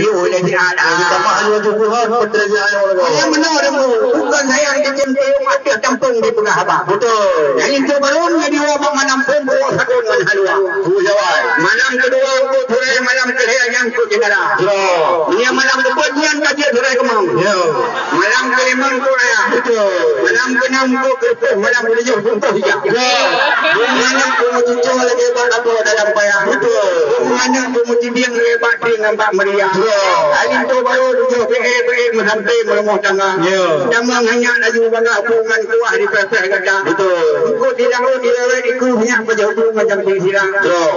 video lagi ada. Kita mahu juga pekerjaan orang. Yang benar bukan saya yang jemput mati kampung di Pegah Abang. Betul. Yang itu baru jadi orang menampung bawa sakun dengan halua. Jawab. Malam kedua aku turai malam kedua yang ku jenara. Ini malam depan yang kajian turai kemang. Malam kelima ku raya. Malam keenam ku kerja. Malam ketujuh untuk hijab. Malam ku cucu lagi pada aku dalam payah. Malam ku mujidian lebat di nampak meriah. Hari itu baru tujuh PE sampai melemah tangga. Jangan hanya laju bangga hubungan kuah di pepeh gajah. Ku tidak iku hanya berjauh macam sirang.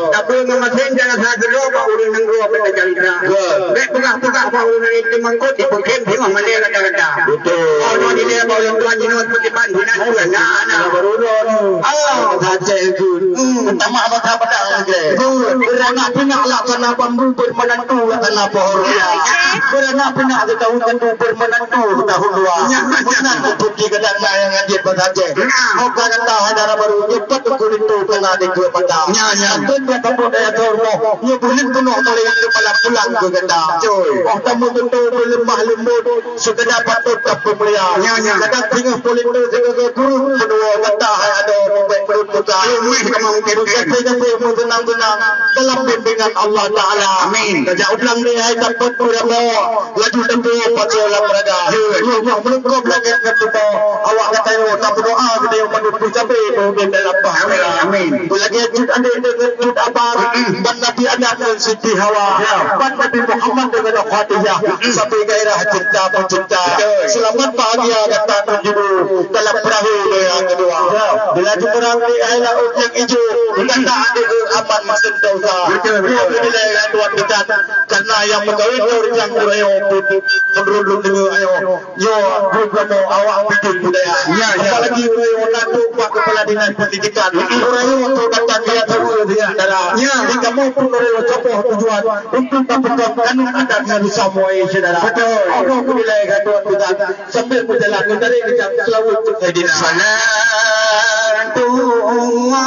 Tapi memasin jangan saya kedua pak urang nang dua pada cerita. Baik pegah-pegah pak urang itu mangkut di pekem tengok mana kata-kata. Oh no di dia bawa tuan jinut petipan dinan juga nah. Saja itu. Pertama apa pada lagi. Beranak pinak lah karena bambu bermenantu karena pohon. Beranak pinak tahu tentu bermenantu tahun dua. Benar bukti kedang yang dia saja. Oh kata hadara baru cepat kulit tu kena dikue pada. Tentu kamu daya dormo. Ia boleh penuh oleh yang kepala pulang ke kata. Oh tamu tentu lemah lembut sekedar patut tak pemulia. Kadang tinggal boleh tu sebagai guru kedua kata ada baik perut buka. Kamu tenang-tenang dalam bimbingan Allah Taala. Amin. Kerja ulang ni hai dapat berapa laju tentu pacaran berada. Menunggu lagi ketua awak kata yo tak berdoa kita yang menuju sampai mungkin dalam pahala. Amin. Lagi cut anda dengan cut apa? Dan Nabi Adam dan Siti Hawa. Dan Nabi Muhammad dengan Khadijah sampai gairah cinta pencinta. Selamat bahagia kata tujuh dalam perahu yang kedua. Bila jumpa ni adalah objek hijau. Kata ada aman maksud dosa. Bila tuan kita karena yang mengawin orang yang kurayo menurut dengan ayo yo program awak bikin budaya. Apalagi orang nanti buat kepala dinas pendidikan. Orang itu datang dia terus dia adalah. Jika mau pun orang coba tujuan untuk dapatkan kanun adat yang semua saudara. Betul. Aku menilai kata kita sambil berjalan dari kita selalu untuk dinas. Salatu Allah